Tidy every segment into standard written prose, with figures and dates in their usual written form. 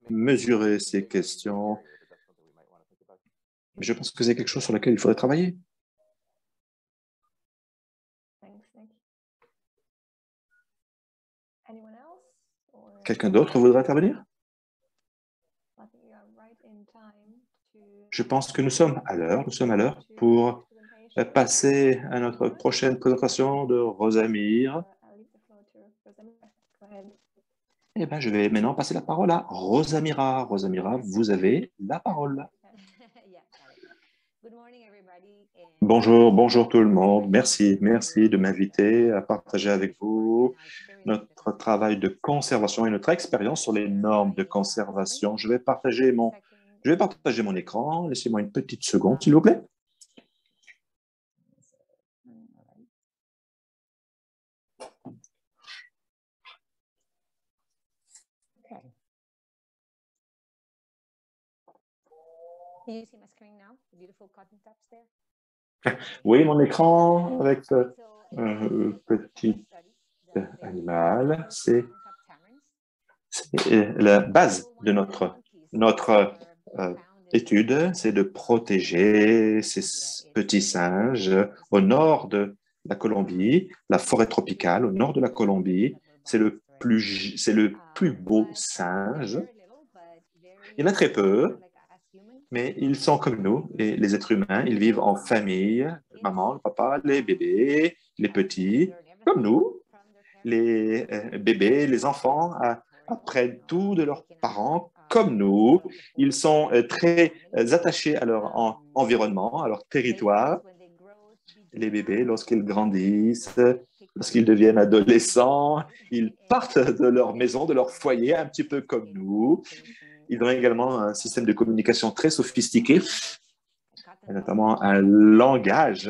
mesurer ces questions. Je pense que c'est quelque chose sur lequel il faudrait travailler. Quelqu'un d'autre voudrait intervenir? Je pense que nous sommes à l'heure pour passer à notre prochaine présentation de Rosamire. Eh bien, je vais maintenant passer la parole à Rosamira. Rosamira, vous avez la parole. Bonjour, bonjour tout le monde. Merci de m'inviter à partager avec vous notre travail de conservation et notre expérience sur les normes de conservation. Je vais partager mon écran. Laissez-moi une petite seconde, s'il vous plaît. Oui, mon écran avec un petit animal, c'est la base de notre étude, c'est de protéger ces petits singes au nord de la Colombie, la forêt tropicale au nord de la Colombie. C'est le plus beau singe. Il y en a très peu, mais ils sont comme nous, les êtres humains. Ils vivent en famille, maman, le papa, les bébés, les petits, comme nous. Les bébés, les enfants apprennent tout de leurs parents, comme nous. Ils sont très attachés à leur environnement, à leur territoire. Les bébés, lorsqu'ils grandissent, lorsqu'ils deviennent adolescents, ils partent de leur maison, de leur foyer, un petit peu comme nous. Ils ont également un système de communication très sophistiqué, notamment un langage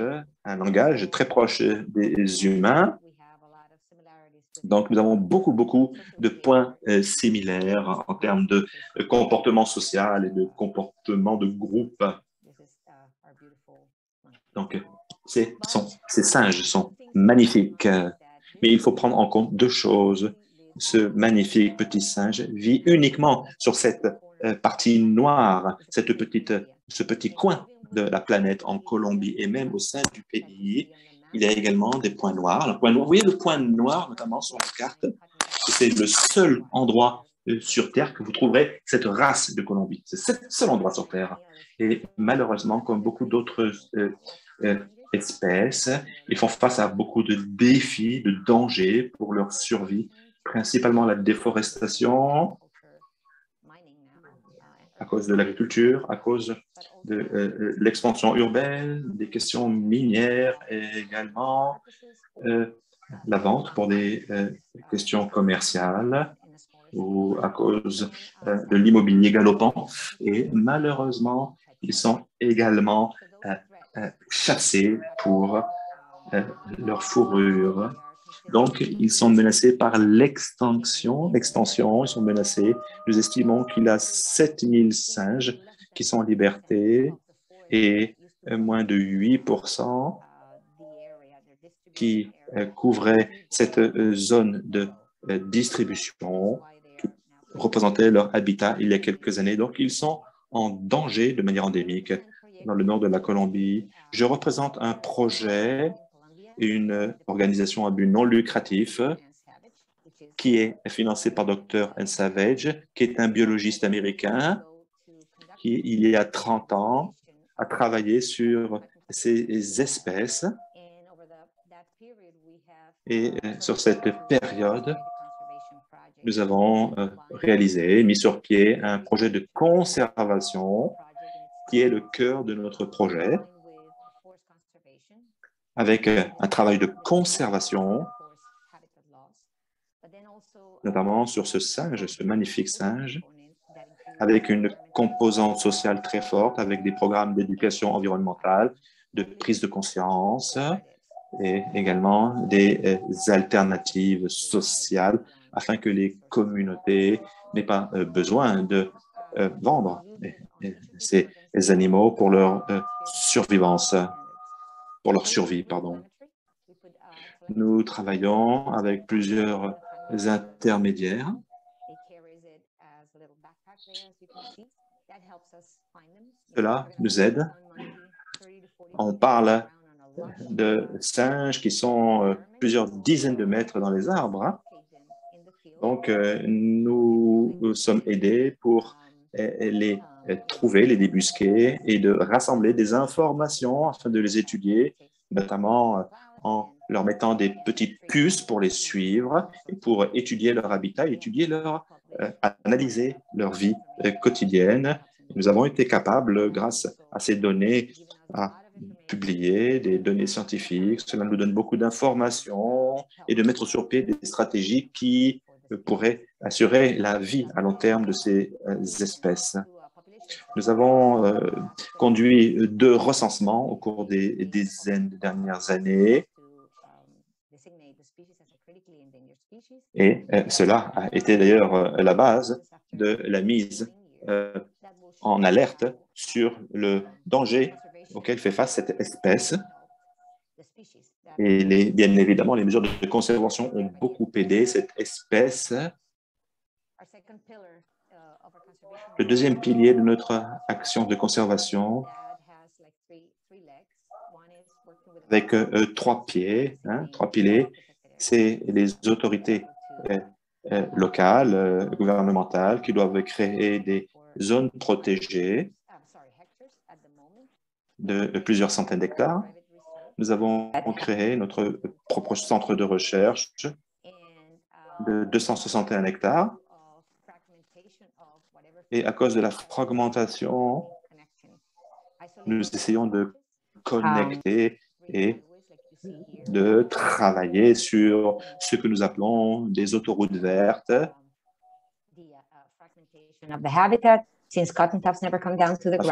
très proche des humains. Donc, nous avons beaucoup de points similaires en termes de comportement social et de comportement de groupe. Donc, ces singes sont magnifiques, mais il faut prendre en compte deux choses. Ce magnifique petit singe vit uniquement sur cette partie noire, ce petit coin de la planète en Colombie et même au sein du pays. Il y a également des points noirs. Vous voyez le point noir, notamment sur la carte, c'est le seul endroit sur Terre que vous trouverez cette race de Colombie. C'est le seul endroit sur Terre. Et malheureusement, comme beaucoup d'autres euh, espèces, ils font face à beaucoup de défis, de dangers pour leur survie, principalement la déforestation, à cause de l'agriculture, à cause de l'expansion urbaine, des questions minières et également la vente pour des questions commerciales ou à cause de l'immobilier galopant. Et malheureusement, ils sont également chassés pour leur fourrure. Donc, ils sont menacés par l'extinction. Ils sont menacés. Nous estimons qu'il y a 7000 singes qui sont en liberté et moins de 8% qui couvraient cette zone de distribution qui représentait leur habitat il y a quelques années. Donc, ils sont en danger de manière endémique dans le nord de la Colombie. Je représente un projet, une organisation à but non lucratif qui est financée par Dr. N. Savage, qui est un biologiste américain qui, il y a 30 ans, a travaillé sur ces espèces. Et sur cette période, nous avons réalisé, mis sur pied un projet de conservation qui est le cœur de notre projet, avec un travail de conservation, notamment sur ce singe, ce magnifique singe, avec une composante sociale très forte, avec des programmes d'éducation environnementale, de prise de conscience et également des alternatives sociales afin que les communautés n'aient pas besoin de vendre ces animaux pour leur survivance, pour leur survie, pardon. Nous travaillons avec plusieurs intermédiaires. Cela nous aide. On parle de singes qui sont plusieurs dizaines de mètres dans les arbres, hein. Donc, nous sommes aidés pour les trouver, les débusquer et de rassembler des informations afin de les étudier, notamment en leur mettant des petites puces pour les suivre et pour étudier leur habitat, étudier analyser leur vie quotidienne. Nous avons été capables, grâce à ces données, à publier des données scientifiques. Cela nous donne beaucoup d'informations et de mettre sur pied des stratégies qui pourraient assurer la vie à long terme de ces espèces. Nous avons conduit 2 recensements au cours des dizaines de dernières années et cela a été d'ailleurs la base de la mise en alerte sur le danger auquel fait face cette espèce. Et bien évidemment, les mesures de conservation ont beaucoup aidé cette espèce. Le deuxième pilier de notre action de conservation, avec 3 pieds, hein, 3 piliers, c'est les autorités locales, gouvernementales, qui doivent créer des zones protégées de plusieurs centaines d'hectares. Nous avons créé notre propre centre de recherche de 261 hectares. Et à cause de la fragmentation, nous essayons de connecter et de travailler sur ce que nous appelons des autoroutes vertes. Afin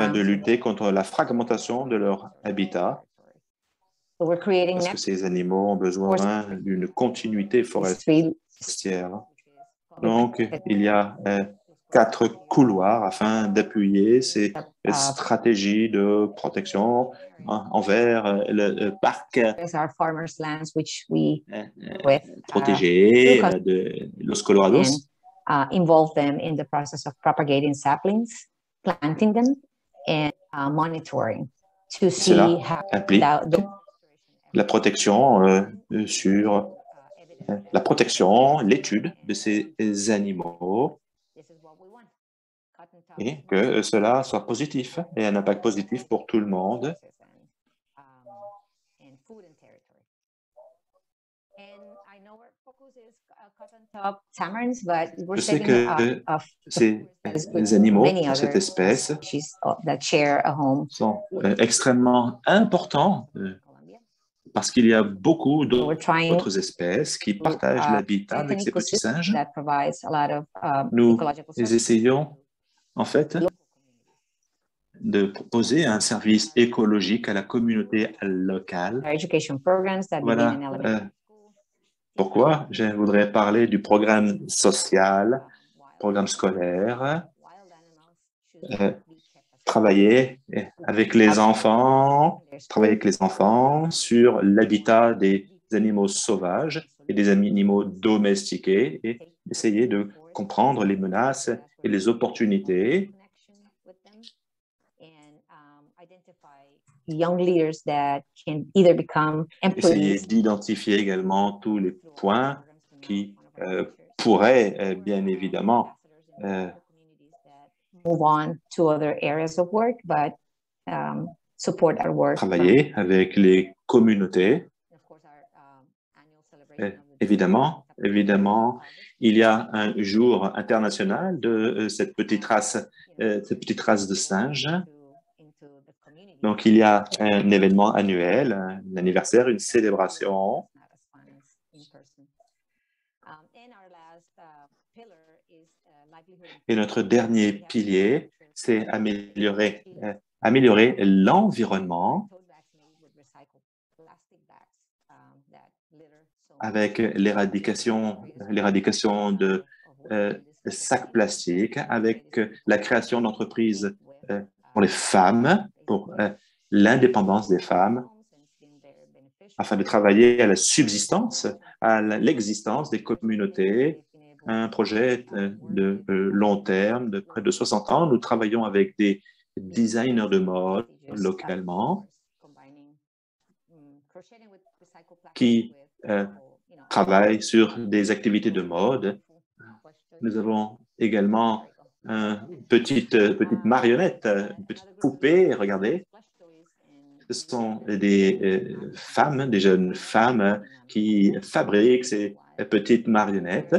de lutter contre la fragmentation de leur habitat, parce que ces animaux ont besoin d'une continuité forestière. Donc, il y a 4 couloirs afin d'appuyer ces stratégies de protection envers le parc protégé de Los Colorados. Involve them in the process of propagating saplings, planting them, and monitoring to see how implique la protection la protection, l'étude de ces animaux et que cela soit positif et un impact positif pour tout le monde. Je sais que ces animaux, cette espèce, sont extrêmement importants parce qu'il y a beaucoup d'autres espèces qui partagent l'habitat avec ces petits singes. Nous essayons, en fait, de proposer un service écologique à la communauté locale. Voilà pourquoi je voudrais parler du programme social, programme scolaire, travailler avec les enfants sur l'habitat des animaux sauvages et des animaux domestiqués et essayer de comprendre les menaces et les opportunités. Essayer d'identifier également tous les points qui pourraient bien évidemment travailler avec les communautés. Évidemment, il y a un jour international de cette petite race de singes. Donc, il y a un événement annuel, un anniversaire, une célébration. Et notre dernier pilier, c'est améliorer l'environnement avec l'éradication de sacs plastiques, avec la création d'entreprises pour les femmes, pour l'indépendance des femmes, afin de travailler à la subsistance, à l'existence des communautés un projet de long terme de près de 60 ans. Nous travaillons avec des designers de mode localement qui travaillent sur des activités de mode. Nous avons également une petite marionnette, une petite poupée, regardez. Ce sont des femmes, des jeunes femmes qui fabriquent ces petites marionnettes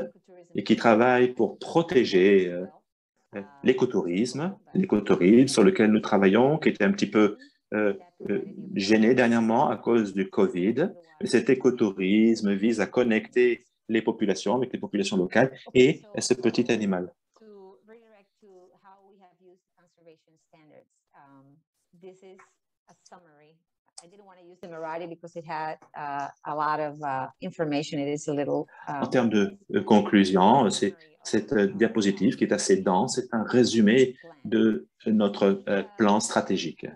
et qui travaillent pour protéger l'écotourisme sur lequel nous travaillons, qui était un petit peu gêné dernièrement à cause du COVID. Cet écotourisme vise à connecter les populations avec les populations locales et ce petit animal. I didn't want to use the Marathi because it had a lot of information. It is a little. En termes de conclusion, c'est cette diapositive qui est assez dense. C'est un résumé de notre plan stratégique.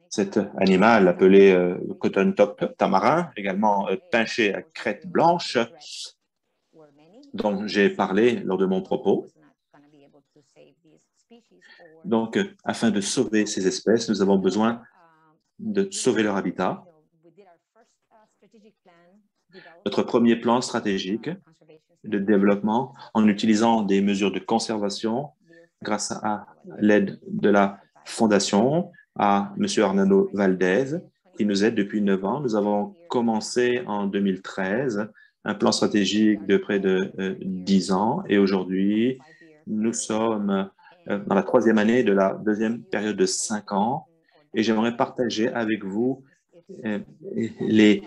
Cet animal appelé Cotton Top Tamarin, également pinché à crête blanche, dont j'ai parlé lors de mon propos. Donc, afin de sauver ces espèces, nous avons besoin de sauver leur habitat. Notre premier plan stratégique de développement en utilisant des mesures de conservation grâce à l'aide de la Fondation, à M. Arnaldo Valdez, qui nous aide depuis 9 ans. Nous avons commencé en 2013 un plan stratégique de près de 10 ans et aujourd'hui, nous sommes dans la 3e année de la 2e période de 5 ans et j'aimerais partager avec vous les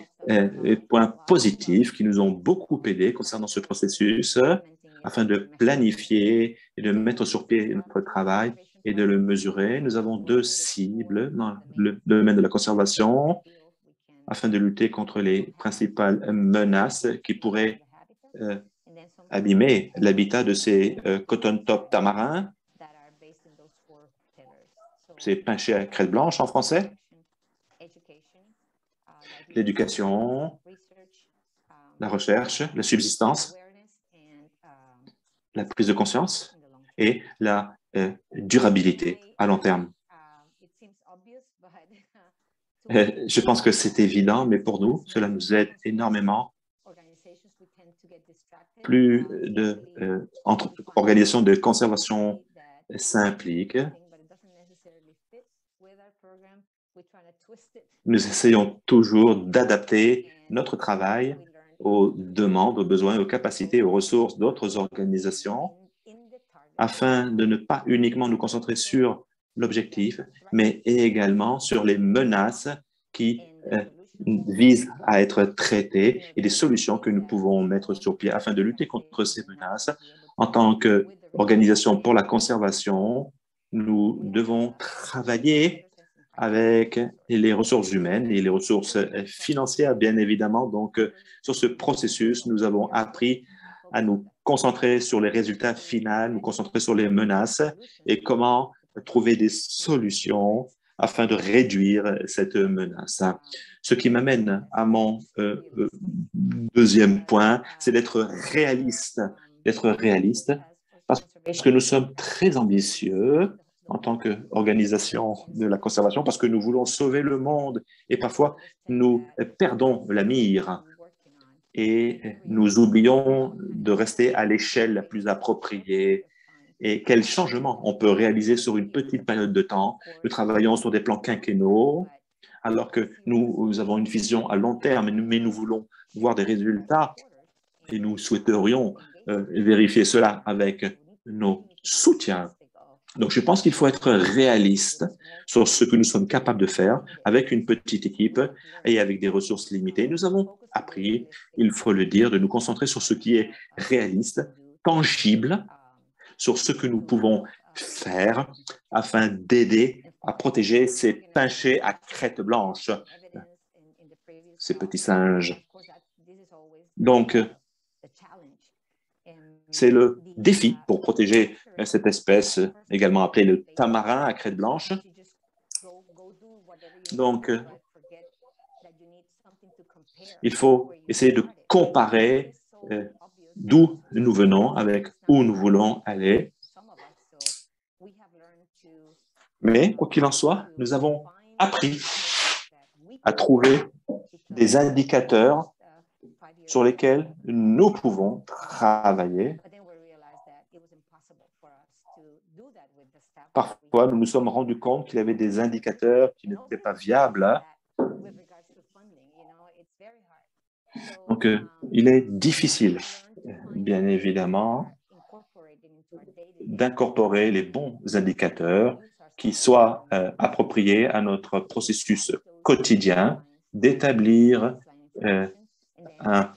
points positifs qui nous ont beaucoup aidés concernant ce processus afin de planifier et de mettre sur pied notre travail et de le mesurer. Nous avons 2 cibles dans le domaine de la conservation afin de lutter contre les principales menaces qui pourraient abîmer l'habitat de ces cotton top tamarins. C'est pinché à crête blanche en français. L'éducation, la recherche, la subsistance, la prise de conscience et la durabilité à long terme. Je pense que c'est évident, mais pour nous, cela nous aide énormément. Plus d'organisations de conservation s'impliquent. Nous essayons toujours d'adapter notre travail aux demandes, aux besoins, aux capacités, aux ressources d'autres organisations afin de ne pas uniquement nous concentrer sur l'objectif, mais également sur les menaces qui visent à être traitées et des solutions que nous pouvons mettre sur pied afin de lutter contre ces menaces. En tant qu'organisation pour la conservation, nous devons travailler avec les ressources humaines et les ressources financières, bien évidemment. Donc, sur ce processus, nous avons appris à nous concentrer sur les résultats finaux, nous concentrer sur les menaces et comment trouver des solutions afin de réduire cette menace. Ce qui m'amène à mon deuxième point, c'est d'être réaliste. D'être réaliste parce que nous sommes très ambitieux en tant qu'organisation de la conservation, parce que nous voulons sauver le monde et parfois nous perdons la mire et nous oublions de rester à l'échelle la plus appropriée. Et quels changements on peut réaliser sur une petite période de temps. Nous travaillons sur des plans quinquennaux, alors que nous avons une vision à long terme, mais nous voulons voir des résultats et nous souhaiterions vérifier cela avec nos soutiens. Donc, je pense qu'il faut être réaliste sur ce que nous sommes capables de faire avec une petite équipe et avec des ressources limitées. Nous avons appris, il faut le dire, de nous concentrer sur ce qui est réaliste, tangible, sur ce que nous pouvons faire afin d'aider à protéger ces pinchés à crête blanche, ces petits singes. Donc, c'est le défi pour protéger cette espèce, également appelée le tamarin à crête blanche. Donc, Il faut essayer de comparer d'où nous venons avec où nous voulons aller. Mais, quoi qu'il en soit, nous avons appris à trouver des indicateurs sur lesquels nous pouvons travailler. Parfois, nous nous sommes rendus compte qu'il y avait des indicateurs qui n'étaient pas viables. Donc, il est difficile, bien évidemment, d'incorporer les bons indicateurs qui soient appropriés à notre processus quotidien, d'établir un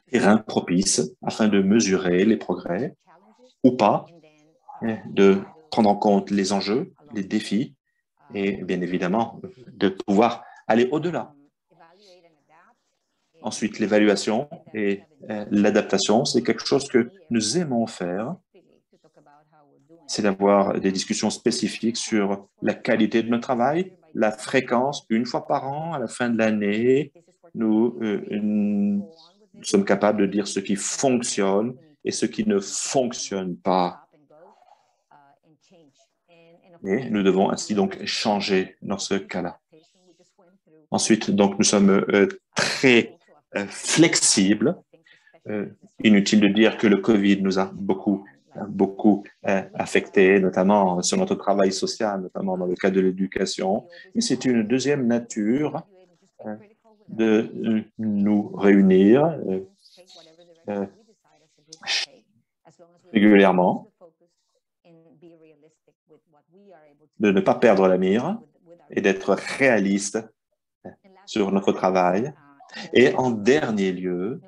terrain propice afin de mesurer les progrès ou pas, de prendre en compte les enjeux, les défis et bien évidemment de pouvoir aller au-delà. Ensuite, l'évaluation et l'adaptation, c'est quelque chose que nous aimons faire. C'est d'avoir des discussions spécifiques sur la qualité de notre travail, la fréquence, une fois par an, à la fin de l'année. Nous sommes capables de dire ce qui fonctionne et ce qui ne fonctionne pas. Et nous devons ainsi donc changer dans ce cas-là. Ensuite, donc, nous sommes très flexibles. Inutile de dire que le COVID nous a beaucoup affecté, notamment sur notre travail social, notamment dans le cadre de l'éducation. Mais c'est une deuxième nature de nous réunir régulièrement, de ne pas perdre la mire et d'être réaliste sur notre travail. Et en dernier lieu,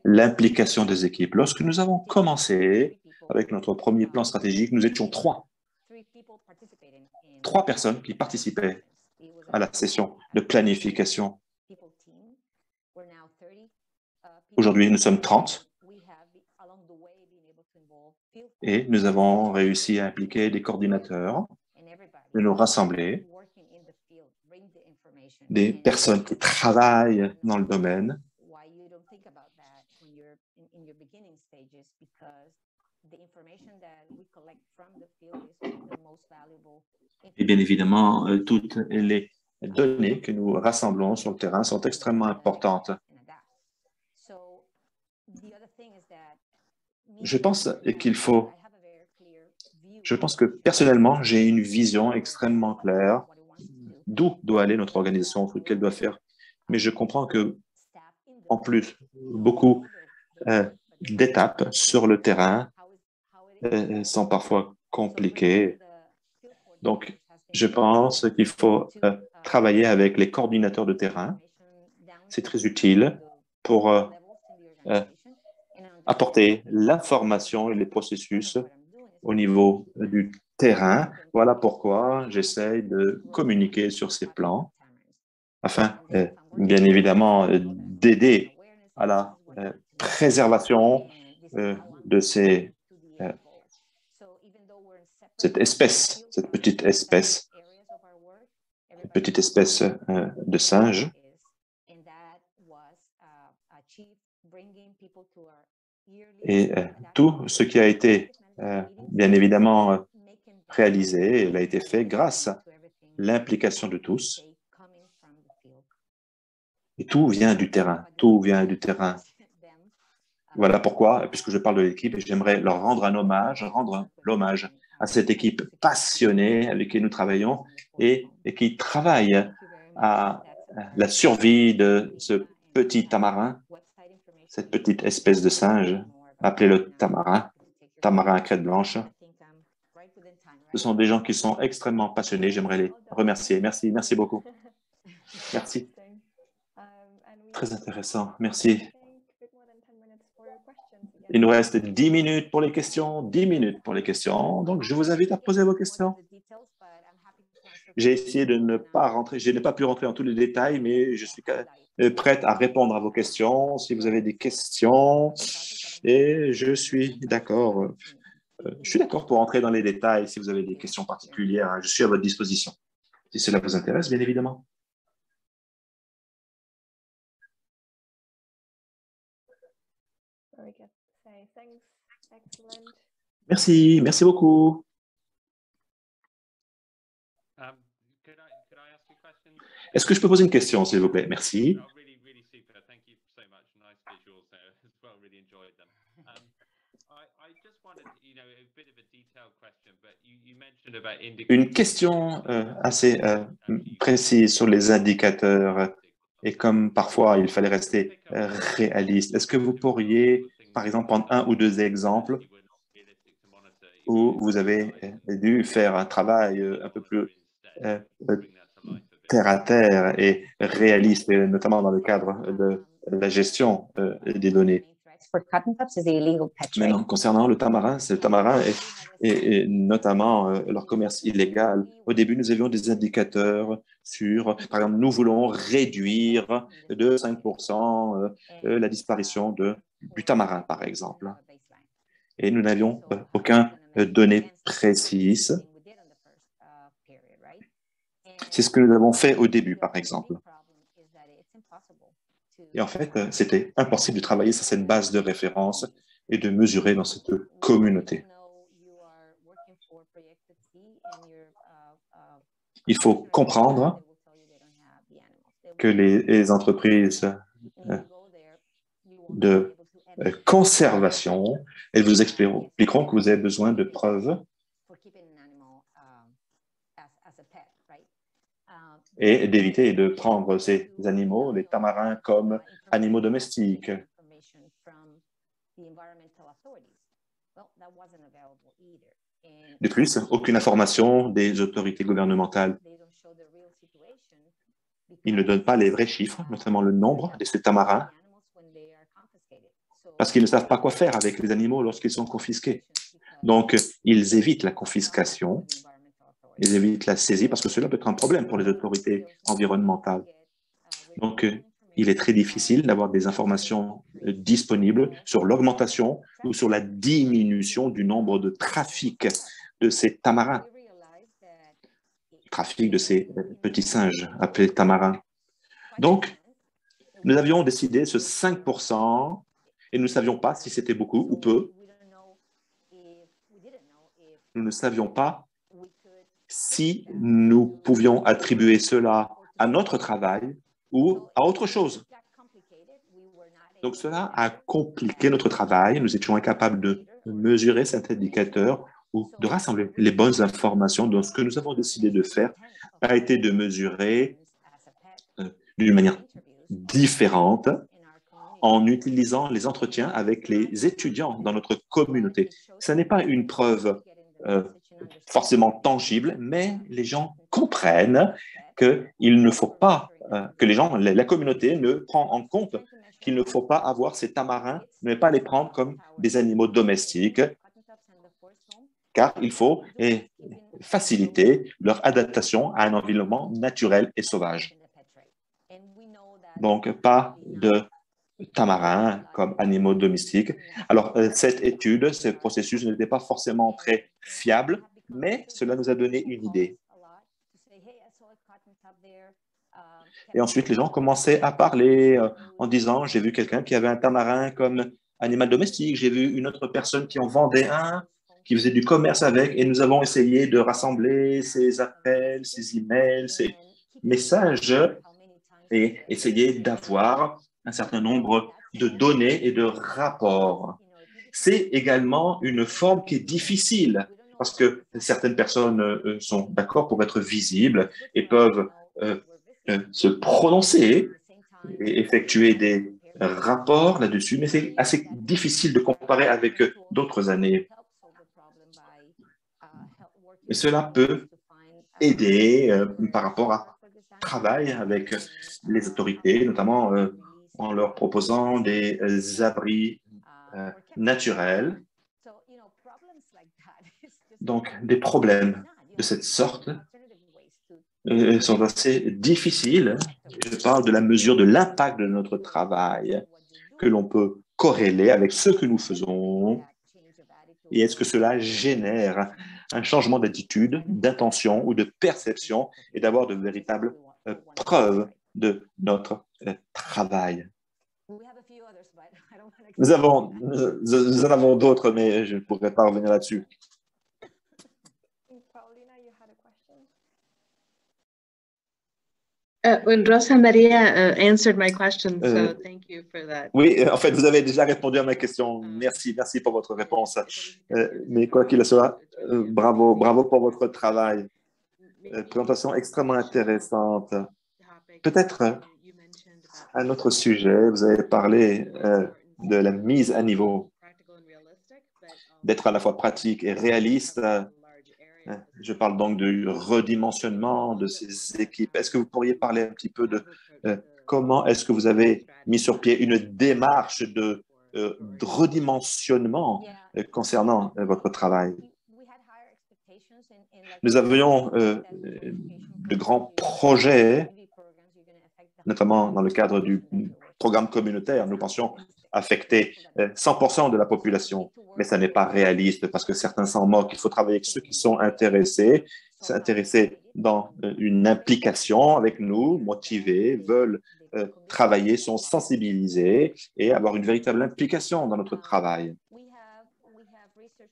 l'implication des équipes. Lorsque nous avons commencé avec notre premier plan stratégique, nous étions trois personnes qui participaient à la session de planification. Aujourd'hui, nous sommes 30 et nous avons réussi à impliquer des coordinateurs, de nous rassembler, des personnes qui travaillent dans le domaine. Et bien évidemment, toutes les données que nous rassemblons sur le terrain sont extrêmement importantes. Je pense que personnellement, j'ai une vision extrêmement claire d'où doit aller notre organisation, ce qu'elle doit faire. Mais je comprends que, en plus, beaucoup d'étapes sur le terrain sont parfois compliquées. Donc, je pense qu'il faut travailler avec les coordinateurs de terrain. C'est très utile pour apporter l'information et les processus au niveau du terrain. Voilà pourquoi j'essaie de communiquer sur ces plans afin, bien évidemment, d'aider à la préservation de cette espèce, cette petite espèce de singe. Et tout ce qui a été, bien évidemment, réalisé, il a été fait grâce à l'implication de tous. Et tout vient du terrain, tout vient du terrain. Voilà pourquoi, puisque je parle de l'équipe, j'aimerais leur rendre l'hommage à cette équipe passionnée avec qui nous travaillons et qui travaille à la survie de ce petit tamarin, cette petite espèce de singe, appelez-le tamarin à crête blanche. Ce sont des gens qui sont extrêmement passionnés. J'aimerais les remercier. Merci, merci beaucoup. Merci. Très intéressant. Merci. Il nous reste 10 minutes pour les questions. 10 minutes pour les questions. Donc, je vous invite à poser vos questions. J'ai essayé de ne pas rentrer, je n'ai pas pu rentrer dans tous les détails, mais je suis prête à répondre à vos questions si vous avez des questions. Et je suis d'accord. Je suis d'accord pour entrer dans les détails si vous avez des questions particulières. Je suis à votre disposition. Si cela vous intéresse, bien évidemment. Merci, merci beaucoup. Est-ce que je peux poser une question, s'il vous plaît? Merci. Une question assez précise sur les indicateurs et comme parfois il fallait rester réaliste. Est-ce que vous pourriez, par exemple, prendre un ou deux exemples où vous avez dû faire un travail un peu plus euh, terre à terre et réaliste, et notamment dans le cadre de la gestion des données? Maintenant, concernant le tamarin, le tamarin et notamment leur commerce illégal. Au début, nous avions des indicateurs sur, par exemple, nous voulons réduire de 5% la disparition du tamarin, par exemple. Et nous n'avions aucune donnée précise. C'est ce que nous avons fait au début, par exemple. Et en fait, c'était impossible de travailler sur cette base de référence et de mesurer dans cette communauté. Il faut comprendre que les entreprises de conservation, elles vous expliqueront que vous avez besoin de preuves et d'éviter de prendre ces animaux, les tamarins, comme animaux domestiques. De plus, aucune information des autorités gouvernementales. Ils ne donnent pas les vrais chiffres, notamment le nombre de ces tamarins, parce qu'ils ne savent pas quoi faire avec les animaux lorsqu'ils sont confisqués. Donc, ils évitent la confiscation, ils évitent la saisie, parce que cela peut être un problème pour les autorités environnementales. Donc, il est très difficile d'avoir des informations disponibles sur l'augmentation ou sur la diminution du nombre de trafics de ces tamarins, trafic de ces petits singes appelés tamarins. Donc, nous avions décidé ce 5% et nous ne savions pas si c'était beaucoup ou peu. Nous ne savions pas si nous pouvions attribuer cela à notre travail ou à autre chose. Donc, cela a compliqué notre travail. Nous étions incapables de mesurer cet indicateur ou de rassembler les bonnes informations. Donc, ce que nous avons décidé de faire a été de mesurer d'une manière différente en utilisant les entretiens avec les étudiants dans notre communauté. Ce n'est pas une preuve forcément tangible, mais les gens comprennent qu'il ne faut pas, que la communauté ne prend en compte qu'il ne faut pas avoir ces tamarins, ne pas les prendre comme des animaux domestiques, car il faut faciliter leur adaptation à un environnement naturel et sauvage. Donc, pas de tamarins comme animaux domestiques. Alors, cette étude, ce processus n'était pas forcément très fiable, mais cela nous a donné une idée. Et ensuite, les gens commençaient à parler en disant, j'ai vu quelqu'un qui avait un tamarin comme animal domestique, j'ai vu une autre personne qui en vendait un, qui faisait du commerce avec, et nous avons essayé de rassembler ces appels, ces emails, ces messages, et essayer d'avoir un certain nombre de données et de rapports. C'est également une forme qui est difficile parce que certaines personnes sont d'accord pour être visibles et peuvent se prononcer et effectuer des rapports là-dessus, mais c'est assez difficile de comparer avec d'autres années. Et cela peut aider par rapport à travail avec les autorités, notamment en leur proposant des abris naturels. Donc, des problèmes de cette sorte sont assez difficiles. Je parle de la mesure de l'impact de notre travail que l'on peut corréler avec ce que nous faisons. Et est-ce que cela génère un changement d'attitude, d'intention ou de perception et d'avoir de véritables preuves de notre travail? Nous en avons d'autres, mais je ne pourrais pas revenir là-dessus. Rosa Maria answered my question, so thank you for that. Oui, en fait, vous avez déjà répondu à ma question. Merci pour votre réponse. Mais quoi qu'il en soit, bravo pour votre travail. Présentation extrêmement intéressante. Peut-être un autre sujet, vous avez parlé de la mise à niveau, d'être à la fois pratique et réaliste. Je parle donc du redimensionnement de ces équipes. Est-ce que vous pourriez parler un petit peu de comment est-ce que vous avez mis sur pied une démarche de redimensionnement concernant votre travail? Nous avions de grands projets, notamment dans le cadre du programme communautaire. Nous pensions affecter 100% de la population, mais ça n'est pas réaliste parce que certains s'en moquent. Il faut travailler avec ceux qui sont intéressés dans une implication avec nous, motivés, veulent travailler, sont sensibilisés et avoir une véritable implication dans notre travail.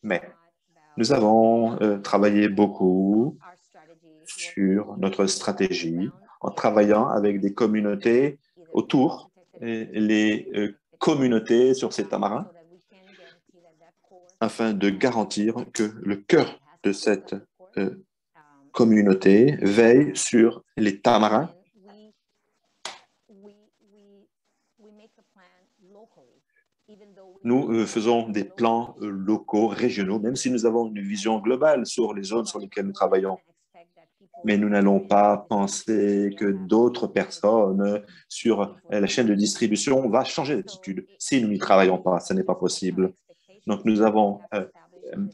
Mais nous avons travaillé beaucoup sur notre stratégie en travaillant avec des communautés autour, les communautés sur ces tamarins, afin de garantir que le cœur de cette communauté veille sur les tamarins. Nous faisons des plans locaux, régionaux, même si nous avons une vision globale sur les zones sur lesquelles nous travaillons. Mais nous n'allons pas penser que d'autres personnes sur la chaîne de distribution vont changer d'attitude. Si nous n'y travaillons pas, ce n'est pas possible. Donc, nous avons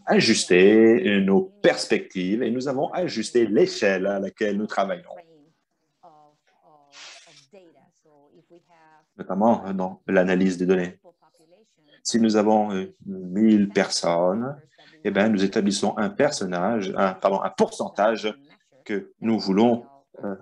ajusté nos perspectives et nous avons ajusté l'échelle à laquelle nous travaillons. Notamment dans l'analyse des données. Si nous avons 1000 personnes, eh bien, nous établissons un pourcentage que nous voulons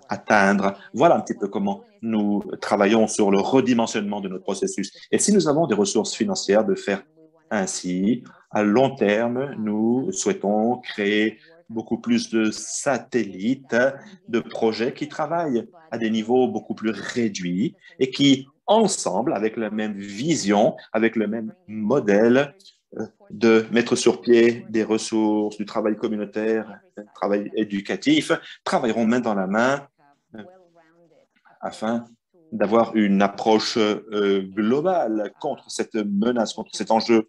atteindre. Voilà un petit peu comment nous travaillons sur le redimensionnement de notre processus. Et si nous avons des ressources financières de faire ainsi, à long terme, nous souhaitons créer beaucoup plus de satellites, de projets qui travaillent à des niveaux beaucoup plus réduits et qui, ensemble, avec la même vision, avec le même modèle, de mettre sur pied des ressources, du travail communautaire, du travail éducatif, travailleront main dans la main afin d'avoir une approche globale contre cette menace, contre cet enjeu.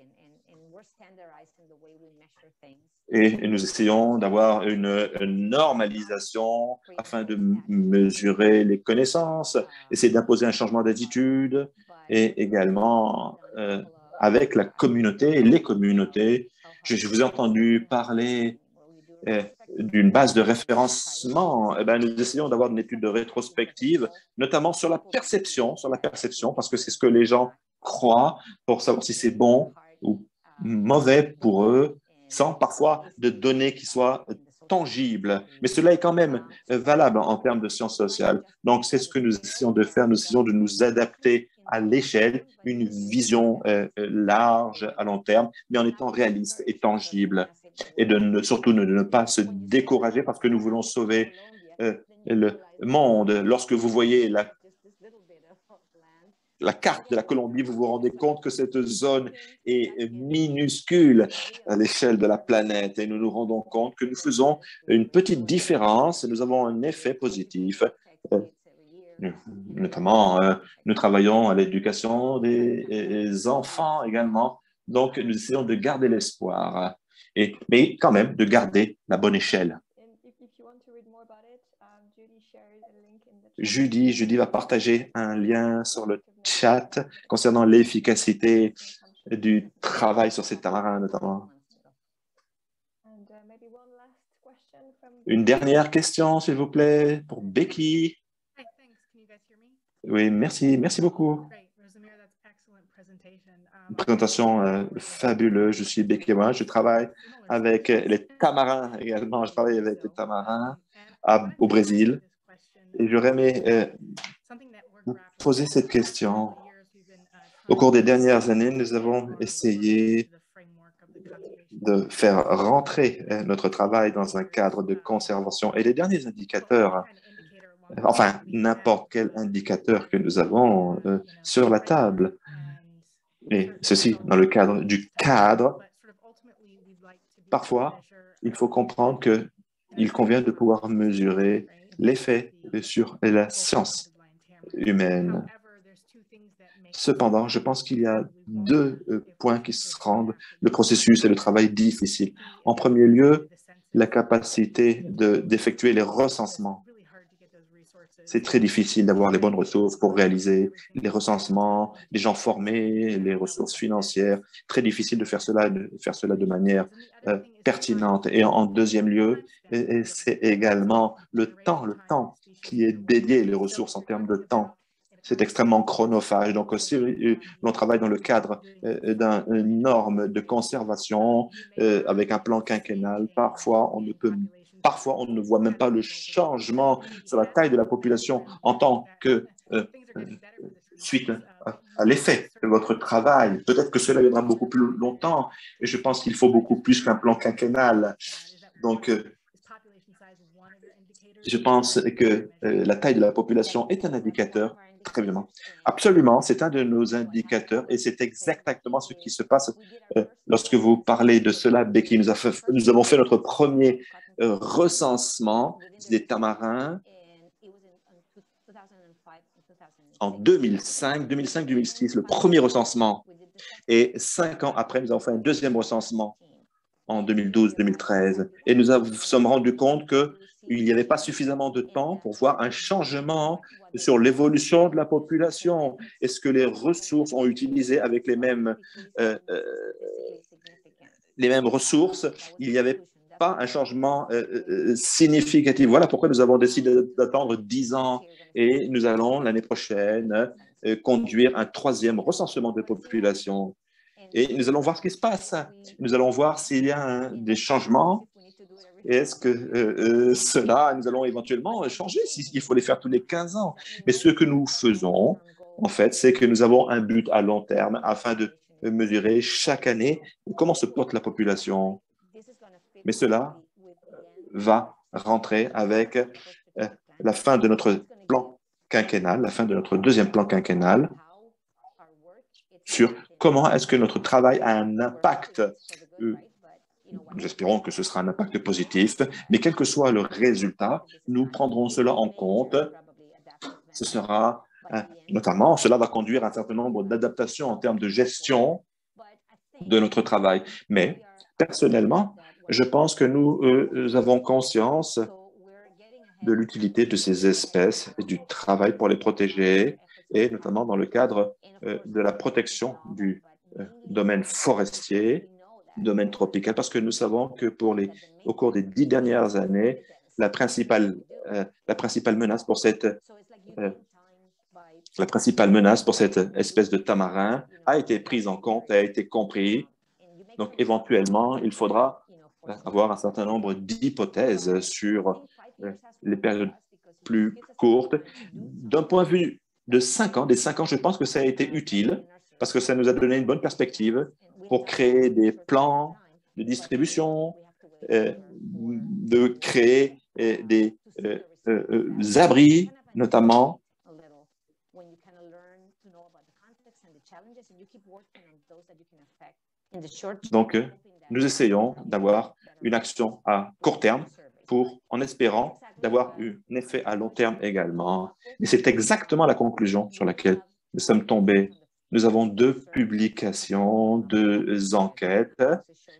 Et nous essayons d'avoir une normalisation afin de mesurer les connaissances, essayer d'imposer un changement d'attitude et également avec la communauté et les communautés. Je vous ai entendu parler d'une base de référencement. Eh bien, nous essayons d'avoir une étude de rétrospective, notamment sur la perception, parce que c'est ce que les gens croient pour savoir si c'est bon ou mauvais pour eux, sans parfois de données qui soient tangibles. Mais cela est quand même valable en termes de sciences sociales. Donc, c'est ce que nous essayons de faire. Nous essayons de nous adapter à l'échelle, une vision large à long terme, mais en étant réaliste et tangible. Et surtout de ne pas se décourager parce que nous voulons sauver le monde. Lorsque vous voyez la carte de la Colombie, vous vous rendez compte que cette zone est minuscule à l'échelle de la planète et nous nous rendons compte que nous faisons une petite différence et nous avons un effet positif. Notamment, nous travaillons à l'éducation des enfants également. Donc, nous essayons de garder l'espoir, mais quand même de garder la bonne échelle. Judy va partager un lien sur le chat concernant l'efficacité du travail sur ces tamarins notamment. Une dernière question, s'il vous plaît, pour Becky. Oui, merci beaucoup. Une présentation fabuleuse. Je suis Becky, je travaille avec les tamarins également. Je travaille avec les tamarins au Brésil. Et j'aurais aimé vous poser cette question. Au cours des dernières années, nous avons essayé de faire rentrer notre travail dans un cadre de conservation. Et les derniers indicateurs, enfin, n'importe quel indicateur que nous avons sur la table, et ceci dans le cadre du cadre, parfois, il faut comprendre qu'il convient de pouvoir mesurer l'effet sur la science humaine. Cependant, je pense qu'il y a deux points qui rendent le processus et le travail difficile. En premier lieu, la capacité d'effectuer les recensements. C'est très difficile d'avoir les bonnes ressources pour réaliser les recensements, les gens formés, les ressources financières. Très difficile de faire cela de manière pertinente. Et en deuxième lieu, c'est également le temps qui est dédié, les ressources en termes de temps. C'est extrêmement chronophage. Donc, si l'on travaille dans le cadre d'une norme de conservation avec un plan quinquennal, parfois on ne voit même pas le changement sur la taille de la population en tant que suite à l'effet de votre travail. Peut-être que cela viendra beaucoup plus longtemps et je pense qu'il faut beaucoup plus qu'un plan quinquennal. Donc, je pense que la taille de la population est un indicateur. Très bien. Absolument, c'est un de nos indicateurs et c'est exactement ce qui se passe lorsque vous parlez de cela, Becky. Nous avons fait notre premier recensement des tamarins en 2005-2006, le premier recensement. Et 5 ans après, nous avons fait un deuxième recensement en 2012-2013. Et nous sommes rendus compte qu'il n'y avait pas suffisamment de temps pour voir un changement sur l'évolution de la population. Est-ce que les ressources ont utilisé avec les mêmes ressources? Il n'y avait pas un changement significatif. Voilà pourquoi nous avons décidé d'attendre 10 ans et nous allons l'année prochaine conduire un troisième recensement de population. Et nous allons voir ce qui se passe. Nous allons voir s'il y a des changements. Est-ce que nous allons éventuellement changer s'il faut les faire tous les 15 ans. Mais ce que nous faisons, en fait, c'est que nous avons un but à long terme afin de mesurer chaque année comment se porte la population. Mais cela va rentrer avec la fin de notre plan quinquennal, la fin de notre deuxième plan quinquennal, sur comment est-ce que notre travail a un impact. Nous espérons que ce sera un impact positif, mais quel que soit le résultat, nous prendrons cela en compte. Ce sera notamment, cela va conduire à un certain nombre d'adaptations en termes de gestion de notre travail. Mais personnellement, je pense que nous avons conscience de l'utilité de ces espèces et du travail pour les protéger, et notamment dans le cadre de la protection du domaine forestier, domaine tropical, parce que nous savons que au cours des 10 dernières années, la principale menace pour cette espèce de tamarin a été prise en compte, a été comprise. Donc, éventuellement, il faudra avoir un certain nombre d'hypothèses sur les périodes plus courtes. D'un point de vue de 5 ans, des 5 ans, je pense que ça a été utile parce que ça nous a donné une bonne perspective pour créer des plans de distribution, de créer des abris, notamment. Donc, nous essayons d'avoir une action à court terme en espérant d'avoir un effet à long terme également. Et c'est exactement la conclusion sur laquelle nous sommes tombés. Nous avons 2 publications, 2 enquêtes,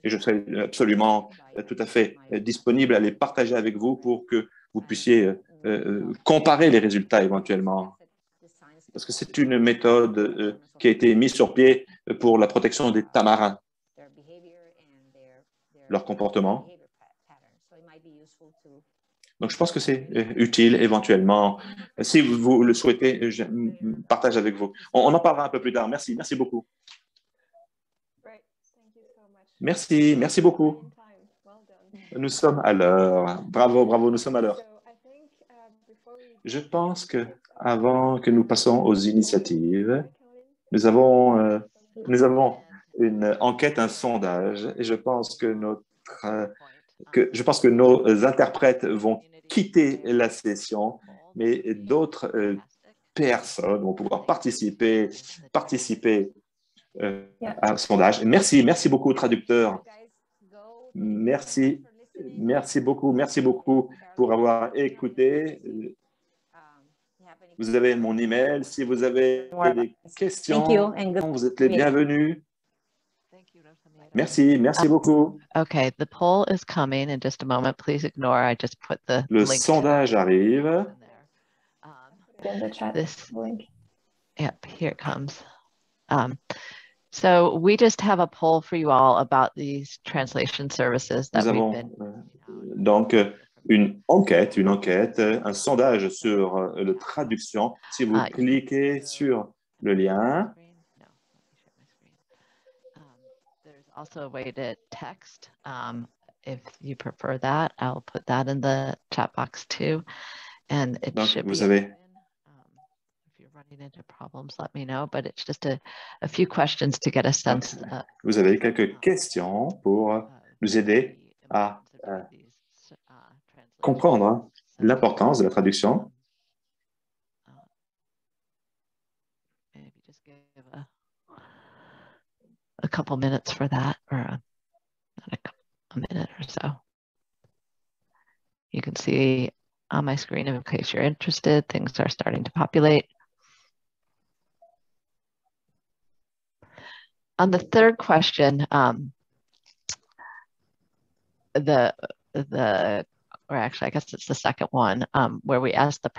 et je serai absolument tout à fait disponible à les partager avec vous pour que vous puissiez comparer les résultats éventuellement. Parce que c'est une méthode qui a été mise sur pied pour la protection des tamarins, leur comportement. Donc, je pense que c'est utile éventuellement. Si vous le souhaitez, je partage avec vous. On en parlera un peu plus tard. Merci, merci beaucoup. Merci, merci beaucoup. Nous sommes à l'heure. Bravo, bravo, nous sommes à l'heure. Je pense qu'avant que nous passions aux initiatives, Nous avons une enquête, un sondage, et je pense que je pense que nos interprètes vont quitter la session, mais d'autres personnes vont pouvoir participer à ce sondage. Merci beaucoup, traducteurs. Merci beaucoup pour avoir écouté. Vous avez mon email. Si vous avez des questions, vous êtes les bienvenus. Merci beaucoup. Okay, the poll is coming in just a moment. Please ignore. I just put the Le link sondage arrive. In the chat link. Yep, here it comes. So we just have a poll for you all about these translation services that Nous avons donc une enquête, un sondage sur la traduction. Si vous cliquez sur le lien, there's also a way to text. If you prefer that, I'll put that in the chat box too. And it donc should vous be avez if you're running into problems, let me know. But it's just a few questions to get a sense. Vous avez quelques questions pour nous aider à comprendre l'importance de la traduction. Maybe just give a couple minutes for that, or a minute or so. You can see on my screen, in case you're interested, things are starting to populate. On the third question, or actually, I guess it's the second one, where we asked the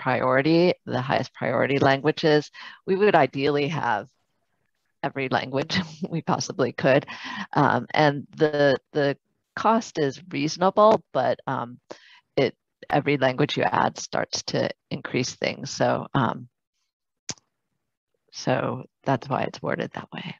highest priority languages. We would ideally have every language we possibly could. And the cost is reasonable, but every language you add starts to increase things. So that's why it's worded that way.